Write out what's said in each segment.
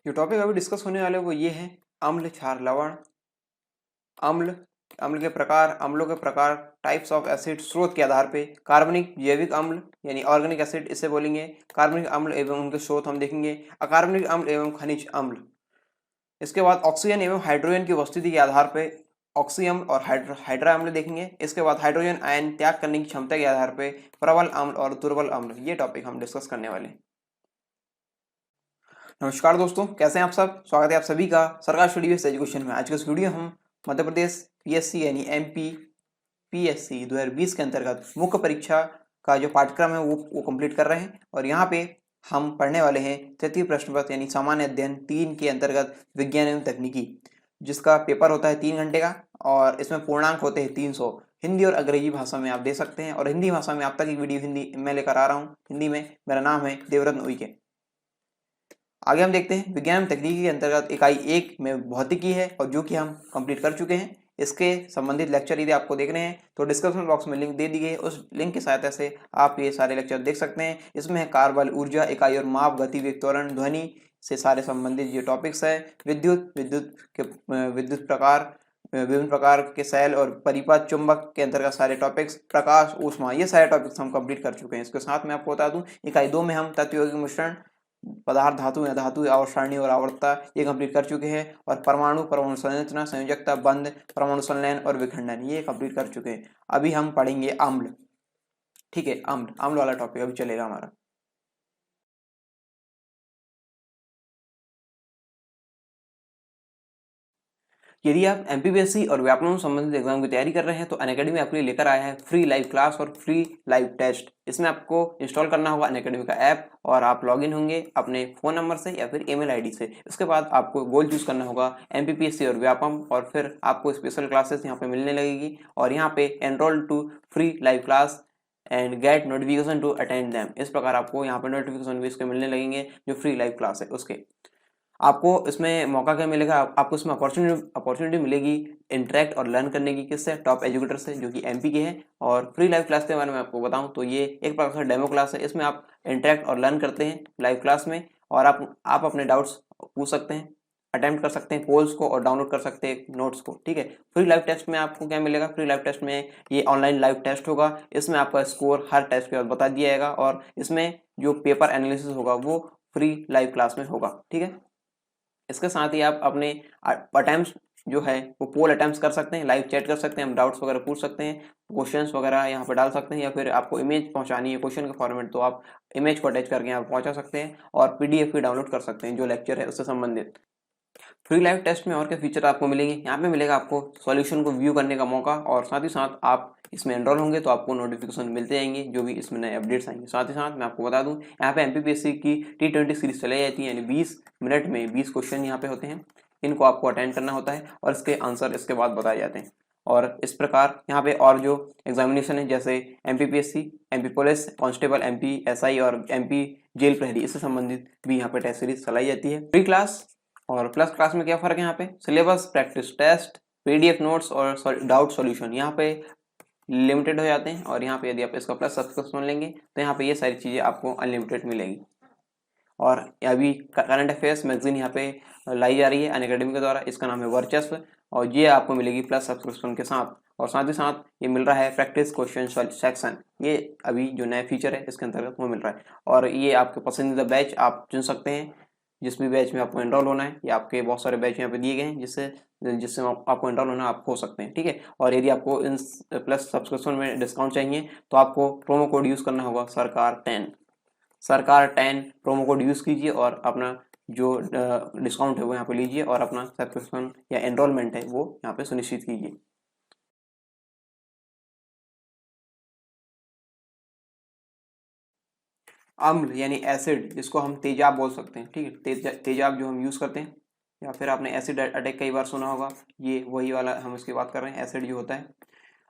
जो टॉपिक अभी डिस्कस होने वाले वो ये है अम्ल, क्षार, लवण। अम्ल, अम्ल के प्रकार, अम्लों के प्रकार, टाइप्स ऑफ एसिड, स्रोत के आधार पे। कार्बनिक, जैविक अम्ल यानी ऑर्गेनिक एसिड इसे बोलेंगे। कार्बनिक अम्ल एवं उनके स्रोत हम देखेंगे। अकार्बनिक अम्ल एवं खनिज अम्ल। इसके बाद ऑक्सीजन एवं हाइड्रोजन की उपस्थिति के आधार पे ऑक्सी अम्ल और हाइड्रा अम्ल देखेंगे। इसके बाद हाइड्रोजन आयन त्याग करने की क्षमता के आधार पे प्रबल अम्ल और दुर्बल अम्ल, ये टॉपिक हम डिस्कस करने वाले हैं। नमस्कार दोस्तों, कैसे हैं आप सब। स्वागत है आप सभी का सरकार स्टडी बेस्ड एजुकेशन में। आज का इस वीडियो हम मध्य प्रदेश पीएससी यानी एमपी पीएससी 2020 के अंतर्गत मुख्य परीक्षा का जो पाठ्यक्रम है वो कंप्लीट कर रहे हैं। और यहाँ पे हम पढ़ने वाले हैं तृतीय प्रश्न पत्र यानी सामान्य अध्ययन 3 के अंतर्गत विज्ञान एवं तकनीकी, जिसका पेपर होता है 3 घंटे का और इसमें पूर्णांक होते हैं 300। हिंदी और अंग्रेजी भाषा में आप दे सकते हैं और हिंदी भाषा में आप तक एक वीडियो हिंदी में लेकर आ रहा हूँ हिंदी में। मेरा नाम है देवरत्न उइके। आगे हम देखते हैं विज्ञान तकनीकी के अंतर्गत इकाई 1 में भौतिकी है और जो कि हम कंप्लीट कर चुके हैं। इसके संबंधित लेक्चर यदि आपको देखने हैं तो डिस्क्रिप्शन बॉक्स में लिंक दे दी गई है, उस लिंक की सहायता से आप ये सारे लेक्चर देख सकते हैं। इसमें है कार्य बल, ऊर्जा, इकाई और माप, गति, वेग, त्वरण, ध्वनि से सारे संबंधित जो टॉपिक्स है। विद्युत प्रकार, विभिन्न प्रकार के सेल और परिपथ, चुंबक के अंतर्गत सारे टॉपिक्स, प्रकाश, ऊष्मा, ये सारे टॉपिक्स हम कंप्लीट कर चुके हैं। इसके साथ में आपको बता दूं इकाई 2 में हम तत्व यौगिक मिश्रण, पदार्थ, धातु या धातु, आवर्त सारणी और आवर्तता ये कंप्लीट कर चुके हैं। और परमाणु, परमाणु संरचना, संयोजकता, बंध, परमाणु संलयन और विखंडन ये कंप्लीट कर चुके हैं। अभी हम पढ़ेंगे अम्ल। ठीक है, अम्ल, अम्ल वाला टॉपिक अभी चलेगा हमारा। यदि आप एमपीपीएससी और व्यापमं संबंधित एग्जाम की तैयारी कर रहे हैं तो अनअकैडमी आपके लिए लेकर आया है फ्री लाइव क्लास और फ्री लाइव टेस्ट। इसमें आपको इंस्टॉल करना होगा अनअकैडमी का ऐप और आप लॉगिन होंगे अपने फोन नंबर से या फिर ईमेल आईडी से। इसके बाद आपको गोल चूज करना होगा एमपीपीएससी और व्यापम और फिर आपको स्पेशल क्लासेस यहाँ पे मिलने लगेगी और यहाँ पे enroll to free live class and get notification to attend them. इस प्रकार आपको यहाँ पे नोटिफिकेशन भी इसके मिलने लगेंगे जो फ्री लाइव क्लास है उसके। आपको इसमें मौका क्या मिलेगा, आपको इसमें अपॉर्चुनिटी मिलेगी इंटरेक्ट और लर्न करने की। किससे? टॉप एजुकेटर से जो कि एमपी के हैं। और फ्री लाइव क्लास के बारे में आपको बताऊं तो ये एक प्रकार से डेमो क्लास है। इसमें आप इंटरेक्ट और लर्न करते हैं लाइव क्लास में और आप अपने डाउट्स पूछ सकते हैं, अटेम्प्ट कर सकते हैं पोल्स को और डाउनलोड कर सकते हैं नोट्स को। ठीक है, फ्री लाइव टेस्ट में आपको क्या मिलेगा, फ्री लाइव टेस्ट में ये ऑनलाइन लाइव टेस्ट होगा। इसमें आपका स्कोर हर टेस्ट के बाद बता दिया जाएगा और इसमें जो पेपर एनालिसिस होगा वो फ्री लाइव क्लास में होगा। ठीक है, इसके साथ ही आप अपने अटेम्प्ट्स जो है वो पोल अटेम्प्ट्स कर सकते हैं, लाइव चैट कर सकते हैं, हम डाउट्स वगैरह पूछ सकते हैं, क्वेश्चंस वगैरह यहाँ पे डाल सकते हैं या फिर आपको इमेज पहुंचानी है क्वेश्चन के फॉर्मेट तो आप इमेज को अटैच करके यहाँ पहुंचा सकते हैं और पीडीएफ भी डाउनलोड कर सकते हैं जो लेक्चर है उससे संबंधित। फ्री लाइव टेस्ट में और क्या फीचर आपको मिलेंगे, यहाँ पे मिलेगा आपको सॉल्यूशन को व्यू करने का मौका और साथ ही साथ आप इसमें एनरोल होंगे तो आपको नोटिफिकेशन मिलते जाएंगे जो भी इसमें नए अपडेट्स आएंगे। साथ ही साथ मैं आपको बता दूं यहाँ पे एमपीपीएससी की T20 सीरीज चलाई जाती है, यानी 20 मिनट में 20 क्वेश्चन यहाँ पे होते हैं। इनको आपको अटेंड करना होता है और इसके आंसर इसके बाद बताए जाते हैं। और इस प्रकार यहाँ पे और जो एग्जामिनेशन है जैसे MPPSC, MP police constable, MP SI और एमपी जेल प्रहरी, इससे संबंधित भी यहाँ पे टेस्ट सीरीज चलाई जाती है। फ्री क्लास और प्लस क्लास में क्या फर्क है, यहाँ पे syllabus, practice test, PDF notes और डाउट सॉल्यूशन यहाँ पे लिमिटेड हो जाते हैं और यहाँ पे यदि आप इसका प्लस सब्सक्रिप्शन लेंगे तो यहाँ पे ये सारी चीज़ें आपको अनलिमिटेड मिलेगी। और अभी करंट अफेयर्स मैगजीन यहाँ पे लाई जा रही है अनअकैडमी के द्वारा, इसका नाम है वर्चस्व और ये आपको मिलेगी प्लस सब्सक्रिप्शन के साथ। और साथ ही साथ ये मिल रहा है प्रैक्टिस क्वेश्चन सेक्शन, ये अभी जो नया फीचर है इसके अंतर्गत वो मिल रहा है। और ये आपके पसंदीदा बैच आप चुन सकते हैं, जिस भी बैच में आपको एनरोल होना है। या आपके बहुत सारे बैच यहाँ पे दिए गए हैं जिससे आपको एनरोल होना आप हो सकते हैं। ठीक है, और यदि आपको इन प्लस सब्सक्रिप्शन में डिस्काउंट चाहिए तो आपको प्रोमो कोड यूज़ करना होगा सरकार10। सरकार10 प्रोमो कोड यूज़ कीजिए और अपना जो डिस्काउंट है वो यहाँ पे लीजिए और अपना सब्सक्रिप्शन या एनरोलमेंट है वो यहाँ पे सुनिश्चित कीजिए। अम्ल यानी एसिड, जिसको हम तेजाब बोल सकते हैं। ठीक है, तेजाब जो हम यूज़ करते हैं या फिर आपने एसिड अटैक कई बार सुना होगा, ये वही वाला हम इसकी बात कर रहे हैं। एसिड जो होता है,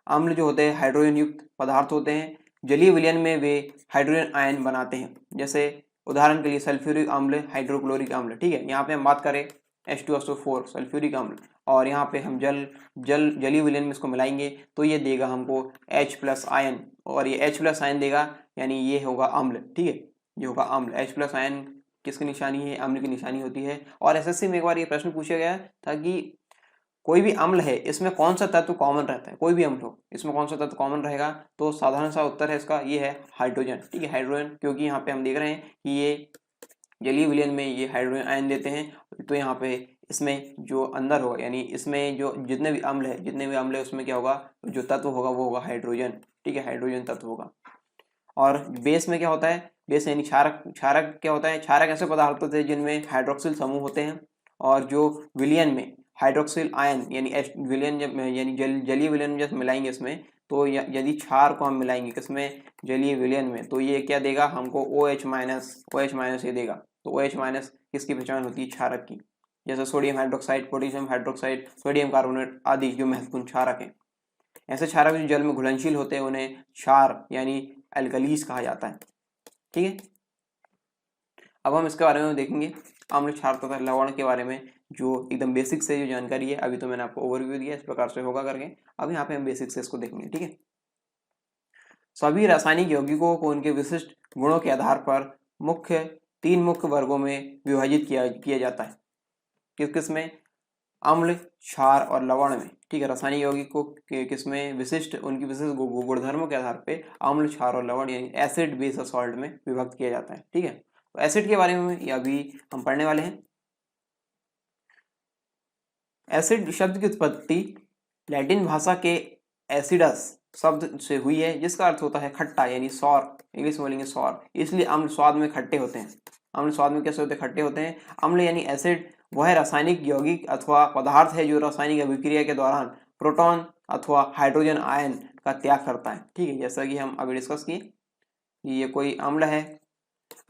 अम्ल जो होते हैं हाइड्रोजन युक्त पदार्थ होते हैं। जलीय विलयन में वे हाइड्रोजन आयन बनाते हैं, जैसे उदाहरण के लिए सल्फ्यूरिक अम्ल, हाइड्रोक्लोरिक अम्ल। ठीक है, यहाँ पे हम बात करें H2SO4 सल्फ्यूरिक अम्ल और यहाँ पे हम जलीय विलयन में इसको मिलाएंगे तो ये देगा हमको H+ आयन और ये H+ आयन देगा, यानी ये होगा अम्ल। ठीक है, ये होगा अम्ल, H+ आयन किसकी निशानी है, अम्ल की निशानी होती है। और एसएससी में एक बार ये प्रश्न पूछा गया था कि कोई भी अम्ल है इसमें कौन सा तत्व कॉमन रहता है, कोई भी अम्ल हो इसमें कौन सा तत्व कॉमन रहेगा, तो साधारण सा उत्तर है इसका ये है हाइड्रोजन। ठीक है, हाइड्रोजन, क्योंकि यहाँ पे हम देख रहे हैं कि ये जलीय विलयन में ये हाइड्रोजन आयन देते हैं, तो यहाँ पे इसमें जो अंदर होगा यानी इसमें जो जितने भी अम्ल है उसमें क्या होगा, जो तत्व होगा वो होगा हाइड्रोजन। ठीक है, हाइड्रोजन तत्व होगा। और बेस में क्या होता है, बेस यानी क्षारक, क्षारक क्या होता है, क्षारक ऐसे पदार्थ होते हैं जिनमें हाइड्रोक्सिल समूह होते हैं। और जो विलयन में हाइड्रोक्सिल आयन यानी विलयन जब यानी जलीय विलयन में जब मिलाएंगे इसमें, तो यदि क्षार को हम मिलाएंगे किसमें, जलीय विलयन में, तो ये क्या देगा हमको OH- ये देगा। तो OH- किसकी पहचान होती है, क्षारक की। जैसे sodium hydroxide, potassium hydroxide, sodium carbonate आदि जो महत्वपूर्ण क्षारक हैं। ऐसे क्षारक जो जल में घुलनशील होते हैं उन्हें क्षार यानी एल्कलीज कहा जाता है। ठीक है, अब हम इसके बारे में देखेंगे अम्ल, क्षार तथा लवण के बारे में, जो एकदम बेसिक से जो जानकारी है। अभी तो मैंने आपको ओवरव्यू दिया, इस प्रकार से होगा करके। अब यहाँ पे हम बेसिक से इसको देखेंगे। ठीक है, सभी रासायनिक यौगिकों को उनके विशिष्ट गुणों के आधार पर तीन मुख्य वर्गों में विभाजित किया जाता है। किस किस में, अम्ल, क्षार और लवण में। ठीक है, रासायनिक यौगिक को किसमें, उनकी विशिष्ट गुणधर्मों के आधार पे अम्ल, क्षार और लवण यानी एसिड, बेस और सॉल्ट में विभक्त किया जाता है। ठीक है, तो एसिड के बारे में ये अभी हम पढ़ने वाले हैं। एसिड शब्द की उत्पत्ति लैटिन भाषा के एसिडस शब्द से हुई है, जिसका अर्थ होता है खट्टा यानी सॉर, इंग्लिश में बोलेंगे सॉर। इसलिए अम्ल स्वाद में खट्टे होते हैं। अम्ल स्वाद में कैसे होते हैं, खट्टे होते हैं। अम्ल यानी एसिड वह रासायनिक यौगिक अथवा पदार्थ है जो रासायनिक अभिक्रिया के दौरान प्रोटॉन अथवा हाइड्रोजन आयन का त्याग करता है। ठीक है, जैसा कि हम अभी डिस्कस किए कि ये कोई अम्ल है,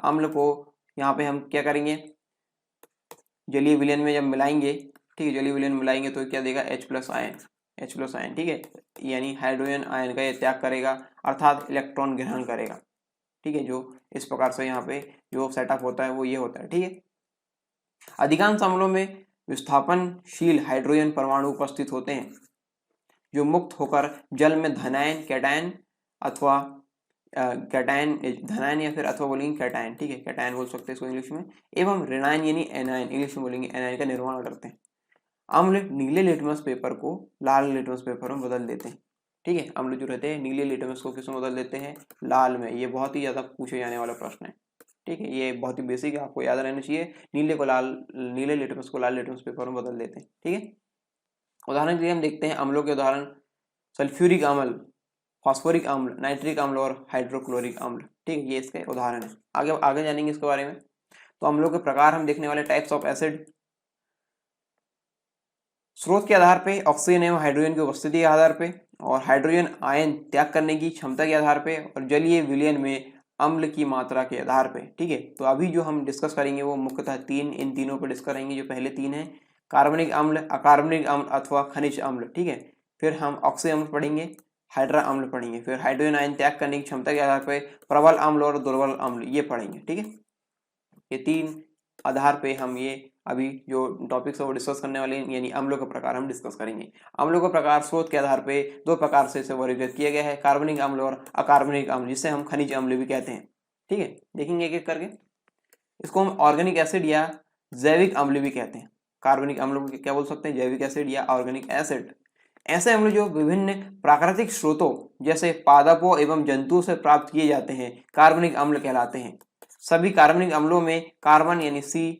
अम्ल को यहाँ पे हम क्या करेंगे, जलीय विलयन में जब मिलाएंगे, ठीक है, जलीय विलयन मिलाएंगे तो क्या देगा, H+ आयन। ठीक है, यानी हाइड्रोजन आयन का ये त्याग करेगा, अर्थात इलेक्ट्रॉन ग्रहण करेगा। ठीक है, जो इस प्रकार से यहाँ पे जो सेटअप होता है वो ये होता है। ठीक है, अधिकांश अम्लों में विस्थापनशील हाइड्रोजन परमाणु उपस्थित होते हैं, जो मुक्त होकर जल में धनायन, कैटायन अथवा कैटायन, धनायन या फिर अथवा बोलेंगे कैटायन। ठीक है, कैटायन बोल सकते हैं इसको इंग्लिश में, एवं ऋणायन यानी एनायन, इंग्लिश में बोलेंगे एनायन का निर्माण करते हैं। अम्ल नीले लिटमस पेपर को लाल लिटमस पेपर में बदल देते हैं। ठीक है, अम्ल जो रहते हैं नीले लिटमस को किसमें बदल देते हैं, लाल में। ये बहुत ही ज्यादा पूछे जाने वाला प्रश्न है। ठीक है, ये बहुत ही बेसिक है, आपको याद रहना चाहिए। नीले लिटमस को लाल लिटमस पेपर में बदल देते हैं। ठीक है, उदाहरण के लिए हम देखते हैं अम्लों के उदाहरण, सल्फ्यूरिक अम्ल, फॉस्फोरिक अम्ल, नाइट्रिक अम्ल और हाइड्रोक्लोरिक अम्ल। ठीक है, ये इसके उदाहरण है। आगे आगे जानेंगे इसके बारे में। तो अम्लों के प्रकार हम देखने वाले, टाइप्स ऑफ एसिड, स्रोत के आधार पे, ऑक्सीजन एवं हाइड्रोजन की उपस्थिति के आधार पे, और हाइड्रोजन आयन त्याग करने की क्षमता के आधार पे, और जलीय विलयन में अम्ल की मात्रा के आधार पे। ठीक है, तो अभी जो हम डिस्कस करेंगे वो मुख्यतः इन तीनों पर डिस्कस करेंगे। जो पहले तीन है, कार्बनिक अम्ल, अकार्बनिक अम्ल अथवा खनिज अम्ल। ठीक है, फिर हम ऑक्सी अम्ल पढ़ेंगे, हाइड्रा अम्ल पढ़ेंगे, फिर हाइड्रोजन आयन त्याग करने की क्षमता के आधार पर प्रबल अम्ल और दुर्बल अम्ल ये पढ़ेंगे। ठीक है, ये तीन आधार पे हम ये अभी जो टॉपिक्स है वो डिस्कस करने वाले हैं, यानी अम्लों का प्रकार हम डिस्कस करेंगे। अम्लों का प्रकार स्रोत के आधार पे दो प्रकार से इसे वर्गीकृत किया गया है, कार्बनिक अम्ल और अकार्बनिक अम्ल, जिसे हम खनिज अम्ल भी कहते हैं। ठीक है, देखेंगे एक एक करके। इसको हम ऑर्गेनिक एसिड या जैविक अम्ल भी कहते हैं। कार्बनिक अम्ल को क्या बोल सकते हैं, जैविक एसिड या ऑर्गेनिक एसिड। ऐसे अम्ल जो विभिन्न प्राकृतिक स्रोतों जैसे पादपों एवं जंतुओं से प्राप्त किए जाते हैं कार्बनिक अम्ल कहलाते हैं। सभी कार्बनिक अम्लों में कार्बन यानी C,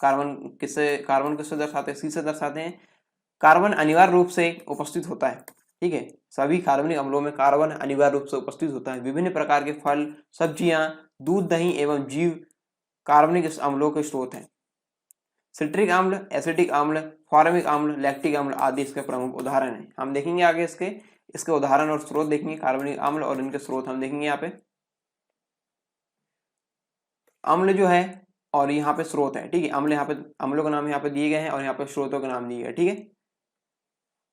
कार्बन किससे दर्शाते हैं, C से दर्शाते हैं। कार्बन अनिवार्य रूप से उपस्थित होता है। ठीक है, सभी कार्बनिक अम्लों में कार्बन अनिवार्य रूप से उपस्थित होता है। विभिन्न प्रकार के फल, सब्जियां, दूध, दही एवं जीव कार्बनिक अम्लों के स्रोत हैं। सिट्रिक अम्ल, एसिटिक अम्ल, फॉर्मिक अम्ल, लैक्टिक अम्ल आदि इसके प्रमुख उदाहरण हैं। हम देखेंगे आगे इसके उदाहरण और स्रोत देखेंगे। कार्बनिक अम्ल और इनके स्रोत हम देखेंगे। यहाँ पे अम्ल जो है और यहाँ पे स्रोत है। ठीक है, अम्ल यहाँ पे, अम्लों का नाम यहाँ पे दिए गए हैं और यहाँ पे स्रोतों का नाम दिए गए। ठीक है,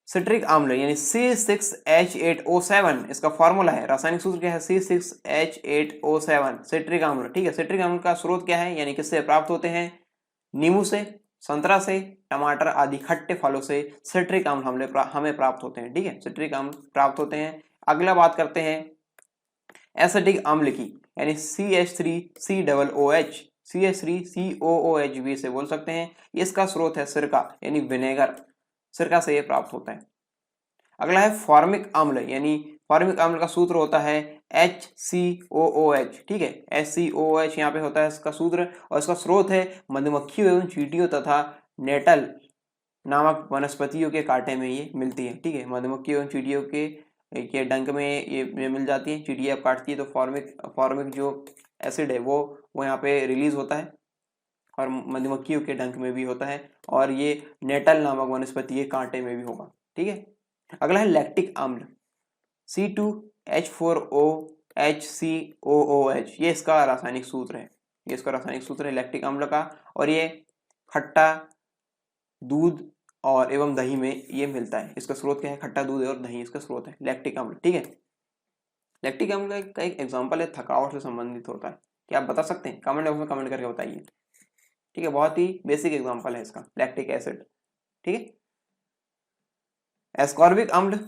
सिट्रिक अम्ल यानी C6H8O7 इसका फॉर्मूला है, रासायनिक सूत्र क्या है, C6H8O7 सिट्रिक अम्ल। ठीक है, सिट्रिक अम्ल का स्रोत क्या है, यानी किससे प्राप्त होते हैं, नींबू से, संतरा से, टमाटर आदि खट्टे फलों से सिट्रिक अम्ल हमें प्राप्त होते हैं। ठीक है, सिट्रिक अम्ल प्राप्त होते हैं। अगला बात करते हैं एसिटिक अम्ल की, यानी CH3COOH CH3COOH भी इसे बोल सकते हैं। इसका स्रोत है सिरका यानी विनेगर, सिरका से ये प्राप्त होता है। अगला है फॉर्मिक अम्ल, यानी फॉर्मिक अम्ल का सूत्र होता है HCOOH, ठीक है, HCOOH यहाँ पे होता है इसका सूत्र, और इसका स्रोत है मधुमक्खियों एवं चींटियों तथा नेटल नामक वनस्पतियों के कांटे में ये मिलती है, ठीक है, मधुमक्खियों एवं चींटियों के डंक में ये मिल जाती है, चींटियाँ काटती है तो फॉर्मिक जो एसिड है वो यहाँ पे रिलीज होता है, और मधुमक्खियों के डंक में भी होता है, और ये नेटल नामक वनस्पति के कांटे में भी होगा, ठीक है। अगला है लैक्टिक अम्ल, C2H4OHCOOH, ये इसका रासायनिक सूत्र है, ये इसका रासायनिक सूत्र है लैक्टिक अम्ल का, और ये खट्टा दूध और एवं दही में ये मिलता है। इसका स्रोत क्या है? खट्टा दूध और दही इसका स्रोत है लैक्टिक अम्ल, ठीक है। लैक्टिक अम्ल का एक एग्जाम्पल है थकावट से संबंधित होता है, क्या आप बता सकते हैं? कमेंट बॉक्स में कमेंट करके बताइए, ठीक है, बहुत ही बेसिक एग्जाम्पल है इसका लैक्टिक एसिड, ठीक है। एस्कॉर्बिक अम्ल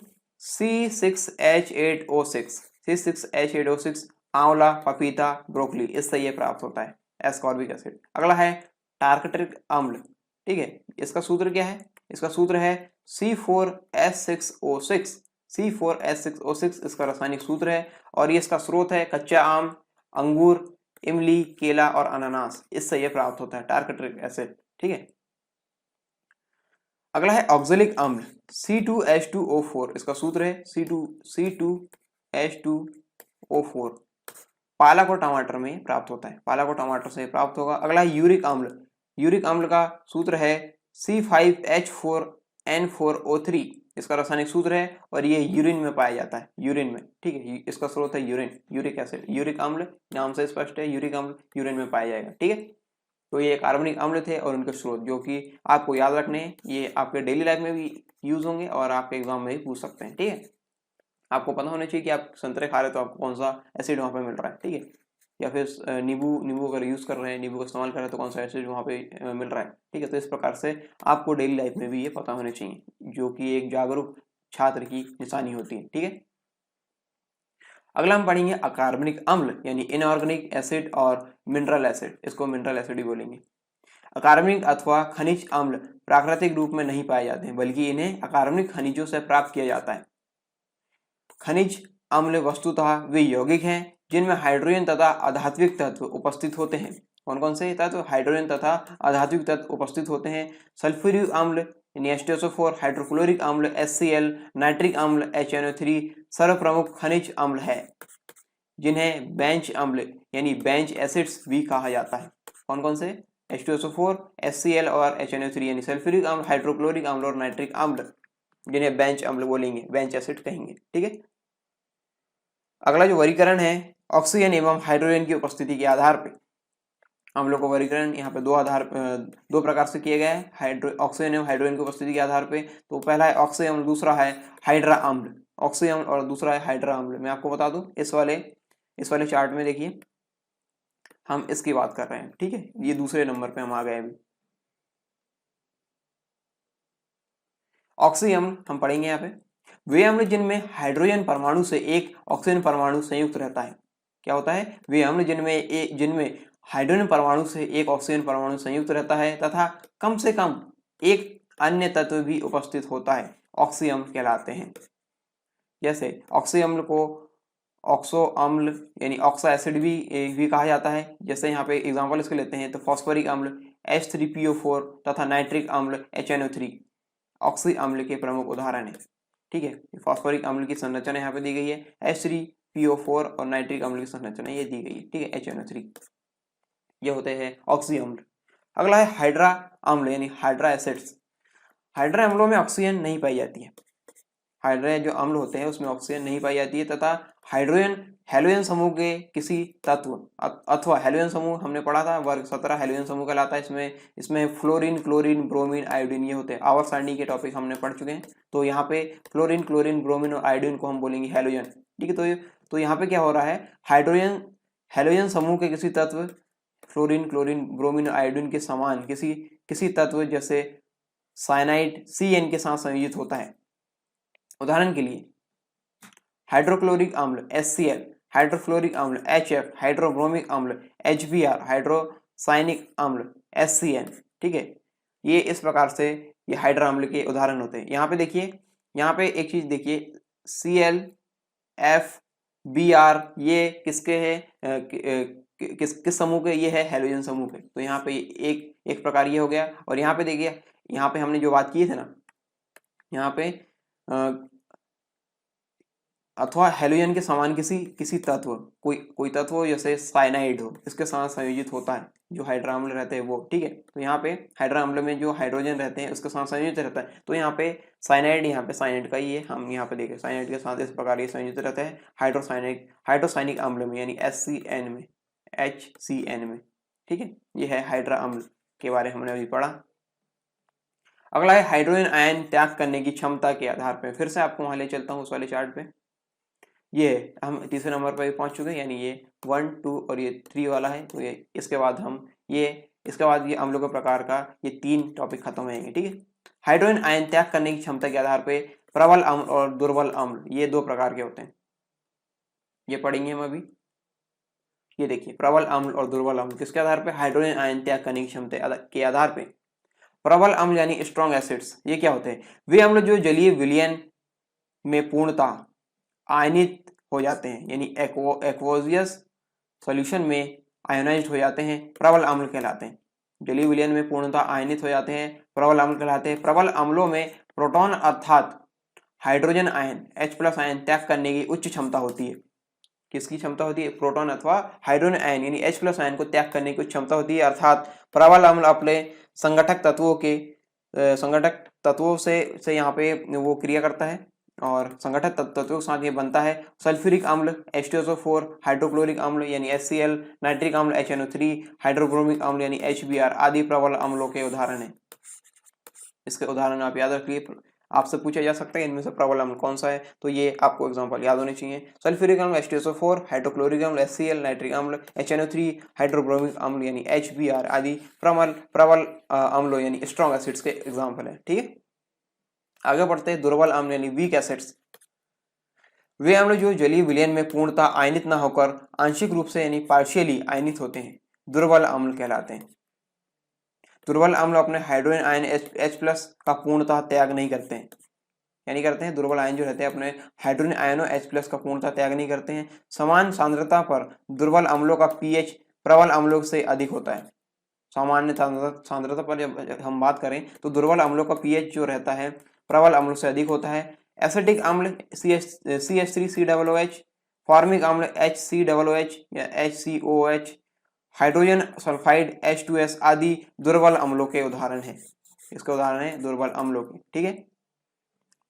C6H8O6 आंवला, पपीता, ब्रोकली, इससे ये प्राप्त होता है एस्कॉर्बिक एसिड। अगला है टार्कट्रिक अम्ल, ठीक है, इसका सूत्र क्या है? इसका सूत्र है C4H6O6 इसका रासायनिक सूत्र है, और ये इसका स्रोत है कच्चा आम, अंगूर, इमली, केला और अनानास, इससे ये प्राप्त होता है टार्कट्रिक एसिड, ठीक है। अगला है ऑक्जेलिक अम्ल C2H2O4, इसका सूत्र है C2H2O4, पालक और टमाटर में प्राप्त होता है, पालक और टमाटर से प्राप्त होगा। अगला है यूरिक अम्ल, यूरिक अम्ल का सूत्र है C5H4N4O3, इसका रासायनिक सूत्र है, और ये यूरिन में पाया जाता है, यूरिन में, ठीक है, इसका स्रोत है यूरिन, यूरिक एसिड, यूरिक अम्ल नाम से स्पष्ट है, यूरिक अम्ल यूरिन में पाया जाएगा, ठीक है। तो ये कार्बनिक अम्ल थे और उनके स्रोत जो कि आपको याद रखने हैं, ये आपके डेली लाइफ में भी यूज होंगे और आपके एग्जाम में भी पूछ सकते हैं, ठीक है। आपको पता होना चाहिए कि आप संतरे खा रहे हो तो आपको कौन सा एसिड वहाँ पे मिल रहा है, ठीक है, या फिर नींबू अगर यूज कर रहे हैं, नींबू का इस्तेमाल कर रहे हैं तो कौन सा एसिड वहाँ पे मिल रहा है, ठीक है। तो इस प्रकार से आपको डेली लाइफ में भी ये पता होने चाहिए, जो कि एक जागरूक छात्र की निशानी होती है, ठीक है। अगला हम पढ़ेंगे अकार्बनिक अम्ल यानी इनऑर्गेनिक एसिड और मिनरल एसिड, इसको मिनरल एसिड ही बोलेंगे। अकार्बनिक अथवा खनिज अम्ल प्राकृतिक रूप में नहीं पाए जाते हैं, बल्कि इन्हें अकार्बनिक खनिजों से प्राप्त किया जाता है। खनिज अम्ल वस्तुतः वे यौगिक हैं जिनमें हाइड्रोजन तथा अधात्विक तत्व उपस्थित होते हैं। कौन कौन से तत्व? हाइड्रोजन तथा अधात्विक तत्व उपस्थित होते हैं। सल्फ्यूरिक अम्ल H2SO4, हाइड्रोक्लोरिक अम्ल HCl, नाइट्रिक अम्ल HNO3 सर्वप्रमुख खनिज अम्ल है, जिन्हें बेंच अम्ल यानी बेंच एसिड्स भी कहा जाता है। कौन कौन से? H2SO4, HCl और HNO3 यानी सल्फ्यूरिक अम्ल, हाइड्रोक्लोरिक अम्ल और नाइट्रिक अम्ल, जिन्हें बेंच अम्ल बोलेंगे, बेंच एसिड कहेंगे, ठीक है। अगला जो वर्गीकरण है, ऑक्सीजन एवं हाइड्रोजन की उपस्थिति के आधार पर अम्लों को वर्गीकरण यहाँ पे दो प्रकार से किया गया है, ऑक्सीजन एवं हाइड्रोजन की उपस्थिति के आधार पे। तो पहला है ऑक्सी अम्ल, दूसरा है हाइड्रा अम्ल, ऑक्सी अम्ल और दूसरा है हाइड्रा अम्ल। मैं आपको बता दूं इस वाले चार्ट में देखिए, हम इसकी बात कर रहे हैं, ठीक है, ये दूसरे नंबर पे हम आ गए अभी। ऑक्सी अम्ल हम पढ़ेंगे यहाँ पे, वे अम्ल जिनमें हाइड्रोजन परमाणु से एक ऑक्सीजन परमाणु संयुक्त रहता है। क्या होता है? वे अम्ल जिनमें हाइड्रोजन परमाणु से एक ऑक्सीजन परमाणु संयुक्त रहता है तथा कम से कम एक अन्य तत्व भी उपस्थित होता है, ऑक्सी अम्ल कहलाते हैं। जैसे ऑक्सी अम्ल को ऑक्सो अम्ल यानी ऑक्सा एसिड भी कहा जाता है। जैसे यहाँ पे एग्जांपल इसके लेते हैं तो फॉस्फोरिक अम्ल H3PO4 तथा नाइट्रिक अम्ल HNO3 ऑक्सी अम्ल के प्रमुख उदाहरण है, ठीक है। फॉस्फोरिक अम्ल की संरचना यहाँ पे दी गई है, H3PO4 और नाइट्रिक अम्ल की संरचना ये दी गई है, ठीक है, HNO3, ये होते हैं ऑक्सी अम्ल। अगला है हाइड्रा अम्ल यानी हाइड्रा एसिड्स। हाइड्रा अम्लों में ऑक्सीजन नहीं पाई जाती है, हाइड्रा जो अम्ल होते हैं उसमें ऑक्सीजन नहीं पाई जाती है तथा हाइड्रोजन हैलोजन समूह के किसी तत्व अथवा हैलोजन समूह हमने पढ़ा था, वर्ग 17 हैलोजन समूह कहलाता है। इसमें फ्लोरीन, क्लोरीन, ब्रोमीन, आयोडीन ये होते हैं। आवर्त सारणी के टॉपिक हमने पढ़ चुके हैं, तो यहाँ पे फ्लोरीन, क्लोरीन, ब्रोमीन और आयोडीन को हम बोलेंगे हैलोजन, ठीक है। तो यहाँ पे क्या हो रहा है, हाइड्रोजन हैलोजन समूह के किसी तत्व फ्लोरीन, क्लोरीन, ब्रोमीन और आयोडीन के समान किसी तत्व जैसे साइनाइड CN के साथ संयोजित होता है। उदाहरण के लिए हाइड्रोक्लोरिक अम्ल HCl, हाइड्रोफ्लोरिक अम्ल HF, हाइड्रोब्रोमिक अम्ल HBr, हाइड्रो साइनिक अम्ल HCN, ठीक है। ये इस प्रकार से ये हाइड्रा अम्ल के उदाहरण होते हैं। यहाँ पे देखिए, यहाँ पे एक चीज देखिए, ClFBr ये किसके है, किस समूह के, ये है हैलोजन समूह के। तो यहाँ पे एक प्रकार ये हो गया। और यहाँ पे देखिए, यहाँ पे हमने जो बात की थे ना, यहाँ पे अथवा हैलोजन के समान किसी तत्व, कोई तत्व जैसे साइनाइड हो, इसके साथ संयोजित होता है जो हाइड्रा अम्ल रहते हैं वो, ठीक है। तो यहाँ पे हाइड्रा अम्ल में जो हाइड्रोजन रहते हैं उसके साथ संयोजित रहता है। तो यहाँ पे साइनाइड, यहाँ पे साइनाइड का ही है, हम यहाँ पे देखें साइनाइड के साथ इस प्रकार ये संयोजित रहता है हाइड्रोसाइनिक अम्ल में, यानी HCN में, ठीक है। ये है हाइड्रा अम्ल के बारे में हमने अभी पढ़ा। अगला है हाइड्रोजन आयन त्याग करने की क्षमता के आधार पर। फिर से आपको वहां ले चलता हूँ उस वाले चार्ट पे। ये हम तीसरे नंबर पर पहुंच चुके हैं, यानी ये 1, 2 और ये 3 वाला है। तो ये इसके बाद ये अम्लों के प्रकार का ये 3 टॉपिक खत्म होंगे, ठीक है। हाइड्रोजन आयन त्याग करने की क्षमता के आधार पे प्रबल अम्ल और दुर्बल अम्ल ये 2 प्रकार के होते हैं। ये पढ़ेंगे हम अभी। ये देखिए, प्रबल अम्ल और दुर्बल अम्ल किसके आधार पे, हाइड्रोजन आयन त्याग करने की क्षमता के आधार पे। प्रबल अम्ल यानी स्ट्रॉन्ग एसिड्स, ये क्या होते हैं, वे अम्ल जो जलीय विलयन में पूर्णतः आयनित हो जाते हैं, यानी एक्वोजियस सॉल्यूशन में आयोनाइज्ड हो जाते हैं, प्रबल अम्ल कहलाते हैं। जलीय विलयन में पूर्णतः आयनित हो जाते हैं, प्रबल अम्ल कहलाते हैं। प्रबल अम्लों में प्रोटॉन अर्थात हाइड्रोजन आयन H+ आयन त्याग करने की उच्च क्षमता होती है। किसकी क्षमता होती है, प्रोटॉन अथवा हाइड्रोजन आयन यानी H+ आयन को त्याग करने की उच्च क्षमता होती है। अर्थात प्रबल अम्ल अपने संगठक तत्वों से यहाँ पे वो क्रिया करता है और संगठक तत्वों के साथ ये बनता है सल्फ्यूरिक अम्ल H2SO4, हाइड्रोक्लोरिक अम्ल यानी HCl, नाइट्रिक अम्ल HNO3, हाइड्रोब्रोमिक अम्ल यानी HBr आदि प्रबल अम्लों के उदाहरण है। इसके उदाहरण आप याद रखिए, आपसे पूछा जा सकता है इनमें से प्रबल अम्ल कौन सा है, तो ये आपको एग्जांपल याद होने चाहिए। सल्फ्यूरिक अम्ल H2SO4, हाइड्रोक्लोरिक अम्ल HCl, नाइट्रिक अम्ल HNO3, हाइड्रोब्रोमिक अम्ल यानी HBr आदि प्रबल अम्लों यानी स्ट्रॉन्ग एसिड्स के एग्जाम्पल है, ठीक है। आगे बढ़ते हैं, दुर्बल अम्ल यानी वीक एसिड्स। वे अम्ल जो जलीय विलयन में पूर्णतः आयनित न होकर आंशिक रूप से यानी पार्शियली आयनित होते हैं, दुर्बल अम्ल कहलाते हैं। दुर्बल अम्ल अपने हाइड्रोजन आयन H+ का पूर्णतः त्याग नहीं करते हैं, यानी करते हैं दुर्बल आयन जो रहते हैं अपने हाइड्रोजन आयनों H+ का पूर्णतः त्याग नहीं करते हैं। समान सांद्रता पर दुर्बल अम्लों का pH प्रबल अम्लों से अधिक होता है। सामान्य सांद्रता पर जब हम बात करें तो दुर्बल अम्लों का pH जो रहता है प्रबल अम्लों से अधिक होता है। एसिटिक अम्ल CH3COOH, फॉर्मिक अम्ल HCOOH या HCOOH, हाइड्रोजन सल्फाइड H2S आदि दुर्बल अम्लों के उदाहरण हैं। इसके उदाहरण है दुर्बल अम्लों के, ठीक है।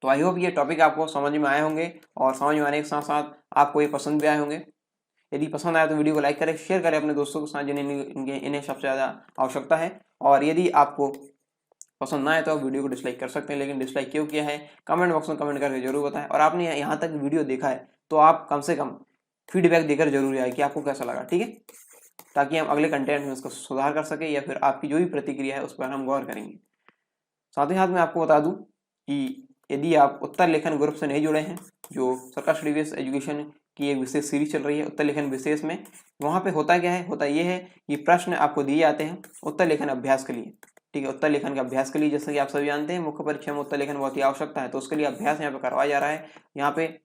तो आई होप ये टॉपिक आपको समझ में आए होंगे और समझ में आने के साथ साथ आपको ये पसंद भी आए होंगे। यदि पसंद आया तो वीडियो को लाइक करें, शेयर करें अपने दोस्तों के साथ जिन्हें इन्हें सबसे ज़्यादा आवश्यकता है। और यदि आपको पसंद ना आए तो आप वीडियो को डिसलाइक कर सकते हैं, लेकिन डिसलाइक क्यों किया है कमेंट बॉक्स में कमेंट करके जरूर बताएं। और आपने यहाँ तक वीडियो देखा है तो आप कम से कम फीडबैक देकर जरूर आए कि आपको कैसा लगा, ठीक है, ताकि हम अगले कंटेंट में उसको सुधार कर सके या फिर आपकी जो भी प्रतिक्रिया है उस पर हम गौर करेंगे। साथ ही साथ मैं आपको बता दूं कि यदि आप उत्तर लेखन ग्रुप से नहीं जुड़े हैं, जो सरकार स्टडी बेस्ड एजुकेशन की एक विशेष सीरीज चल रही है उत्तर लेखन विशेष में, वहाँ पे होता क्या है, होता ये है कि प्रश्न आपको दिए जाते हैं उत्तर लेखन अभ्यास के लिए, ठीक है। उत्तर लेखन के अभ्यास के लिए जैसे कि आप सभी जानते हैं मुख्य परीक्षा में उत्तर लेखन बहुत ही आवश्यकता है, तो उसके लिए अभ्यास यहाँ पे करवाया जा रहा है। यहाँ पे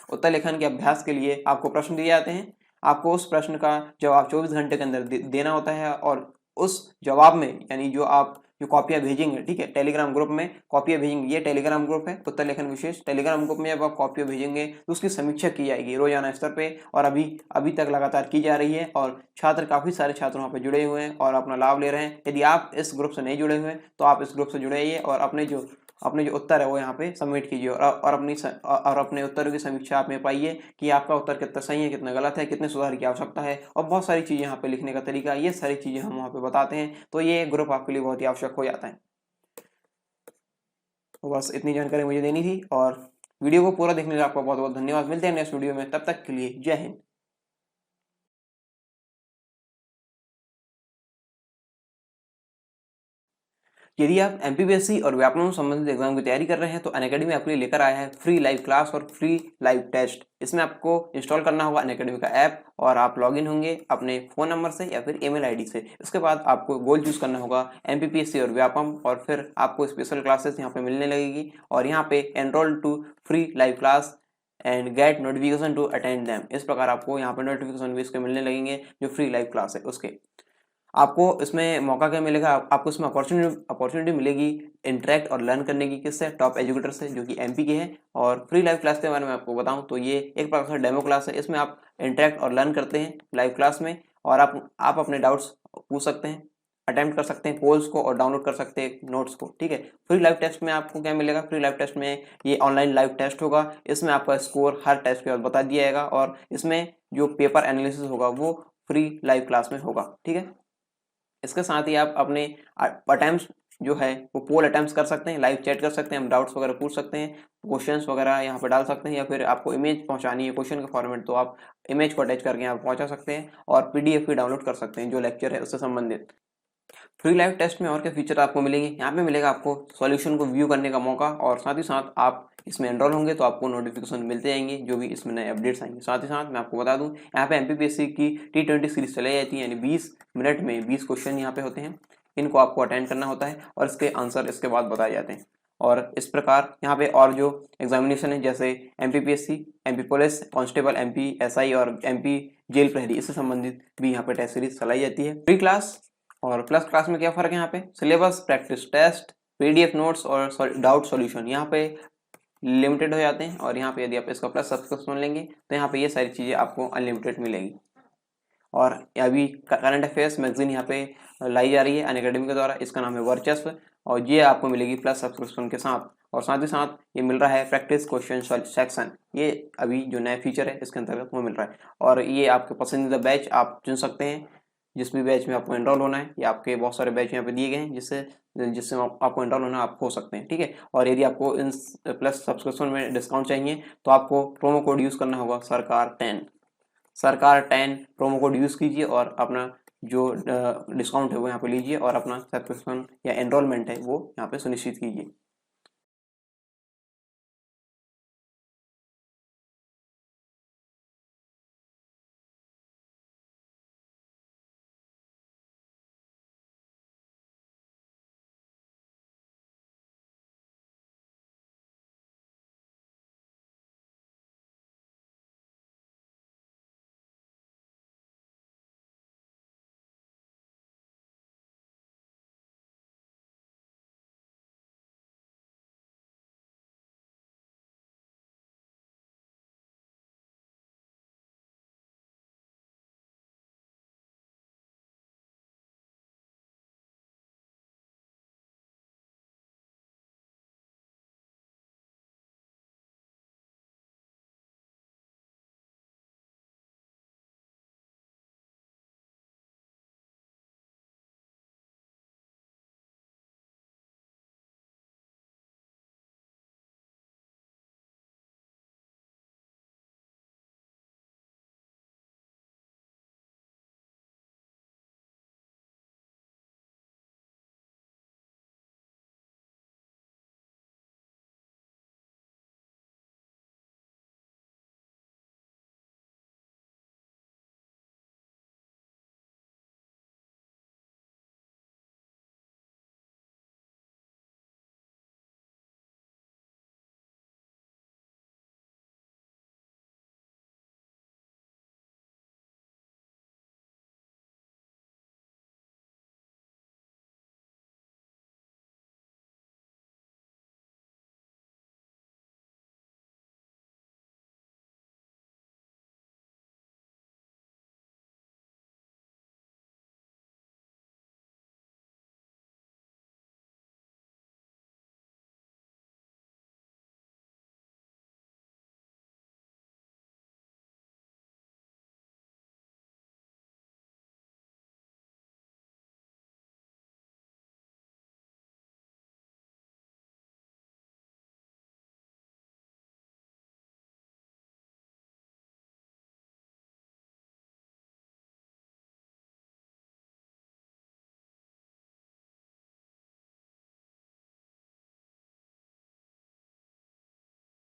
उत्तर लेखन के अभ्यास के लिए आपको प्रश्न दिए जाते हैं, आपको उस प्रश्न का जवाब 24 घंटे के अंदर देना होता है और उस जवाब में यानी जो कॉपियां भेजेंगे, ठीक है, टेलीग्राम ग्रुप में कॉपियां भेजेंगे। ये टेलीग्राम ग्रुप है उत्तर लेखन विशेष, टेलीग्राम ग्रुप में जब आप कॉपियां भेजेंगे तो उसकी समीक्षा की जाएगी रोजाना स्तर पे और अभी तक लगातार की जा रही है और काफी सारे छात्र वहाँ पे जुड़े हुए हैं और अपना लाभ ले रहे हैं। यदि आप इस ग्रुप से नहीं जुड़े हुए तो आप इस ग्रुप से जुड़े और अपने जो उत्तर है वो यहाँ पे सबमिट कीजिए और अपने उत्तरों की समीक्षा आप में पाइए कि आपका उत्तर कितना सही है, कितना गलत है, कितने सुधार की आवश्यकता है और बहुत सारी चीज़ें यहाँ पे लिखने का तरीका, ये सारी चीज़ें हम वहाँ पे बताते हैं। तो ये ग्रुप आपके लिए बहुत ही आवश्यक हो जाता है। तो बस इतनी जानकारी मुझे देनी थी और वीडियो को पूरा देखने के लिए आपका बहुत बहुत धन्यवाद। मिलते हैं नेक्स्ट वीडियो में, तब तक के लिए जय हिंद। यदि आप एमपीपीएससी और व्याकरण संबंधित एग्जाम की तैयारी कर रहे हैं तो अनअकैडमी आपके लिए लेकर आया है फ्री लाइव क्लास और फ्री लाइव टेस्ट। इसमें आपको इंस्टॉल करना होगा अनअकैडमी का ऐप और आप लॉगिन होंगे अपने फ़ोन नंबर से या फिर ईमेल आईडी से। इसके बाद आपको गोल चूज़ करना होगा एमपीपीएससी और व्यापम और फिर आपको स्पेशल क्लासेस यहाँ पे मिलने लगेगी और यहाँ पे enroll to free live class and get notification to attend them. इस प्रकार आपको यहाँ पे नोटिफिकेशन भी इसके मिलने लगेंगे जो फ्री लाइव क्लास है उसके। आपको इसमें मौका क्या मिलेगा, आपको इसमें अपॉर्चुनिटी मिलेगी इंटरेक्ट और लर्न करने की। किससे? टॉप एजुकेटर से जो कि एमपी के हैं। और फ्री लाइव क्लास के बारे में आपको बताऊं तो ये एक प्रकार से डेमो क्लास है। इसमें आप इंटरेक्ट और लर्न करते हैं लाइव क्लास में और आप अपने डाउट्स पूछ सकते हैं, अटेम्प्ट कर सकते हैं पोल्स को और डाउनलोड कर सकते हैं नोट्स को। ठीक है। फ्री लाइव टेस्ट में आपको क्या मिलेगा? फ्री लाइव टेस्ट में ये ऑनलाइन लाइव टेस्ट होगा। इसमें आपका स्कोर हर टेस्ट के बाद बता दिया जाएगा और इसमें जो पेपर एनालिसिस होगा वो फ्री लाइव क्लास में होगा। ठीक है। इसके साथ ही आप अपने अटेम्प्ट्स जो है वो पोल अटेम्प्ट्स कर सकते हैं, लाइव चैट कर सकते हैं, हम डाउट्स वगैरह पूछ सकते हैं, क्वेश्चंस वगैरह यहाँ पे डाल सकते हैं या फिर आपको इमेज पहुंचानी है क्वेश्चन का फॉर्मेट तो आप इमेज को अटैच करके यहाँ पहुंचा सकते हैं और पीडीएफ भी डाउनलोड कर सकते हैं जो लेक्चर है उससे संबंधित। फ्री लाइव टेस्ट में और क्या फीचर आपको मिलेंगे? यहाँ पे मिलेगा आपको सॉल्यूशन को व्यू करने का मौका और साथ ही साथ आप इसमें एनरोल होंगे तो आपको नोटिफिकेशन मिलते जाएंगे जो भी इसमें नए अपडेट्स आएंगे। साथ ही साथ मैं आपको बता दूं यहाँ पे एमपीपीएससी की T20 सीरीज चलाई जाती है, यानी 20 मिनट में 20 क्वेश्चन यहाँ पे होते हैं। इनको आपको अटेंड करना होता है और इसके आंसर इसके बाद बताए जाते हैं। और इस प्रकार यहाँ पे और जो एग्जामिनेशन है जैसे MPPSC, MP police constable, MP SI और एमपी जेल प्रहरी, इससे संबंधित भी यहाँ पे टेस्ट सीरीज चलाई जाती है। प्री क्लास और प्लस क्लास में क्या फर्क है? यहाँ पे syllabus, practice test, PDF notes और डाउट सॉल्यूशन यहाँ पे लिमिटेड हो जाते हैं और यहाँ पे यदि आप इसका प्लस सब्सक्रिप्शन लेंगे तो यहाँ पे ये सारी चीज़ें आपको अनलिमिटेड मिलेगी। और अभी करंट अफेयर्स मैगजीन यहाँ पे लाई जा रही है अनअकैडमी के द्वारा, इसका नाम है वर्चस्व और ये आपको मिलेगी प्लस सब्सक्रिप्शन के साथ। और साथ ही साथ ये मिल रहा है प्रैक्टिस क्वेश्चन सेक्शन, ये अभी जो नया फीचर है इसके अंतर्गत वो मिल रहा है। और ये आपके पसंदीदा बैच आप चुन सकते हैं जिस भी बैच में आपको एनरोल होना है, या आपके बहुत सारे बैच यहाँ पे दिए गए हैं जिससे आपको एनरोल होना आप हो सकते हैं। ठीक है। और यदि आपको इन प्लस सब्सक्रिप्शन में डिस्काउंट चाहिए तो आपको प्रोमो कोड यूज़ करना होगा सरकार10 प्रोमो कोड यूज़ कीजिए और अपना जो डिस्काउंट है वो यहाँ पे लीजिए और अपना सब्सक्रिप्शन या एनरोलमेंट है वो यहाँ पे सुनिश्चित कीजिए।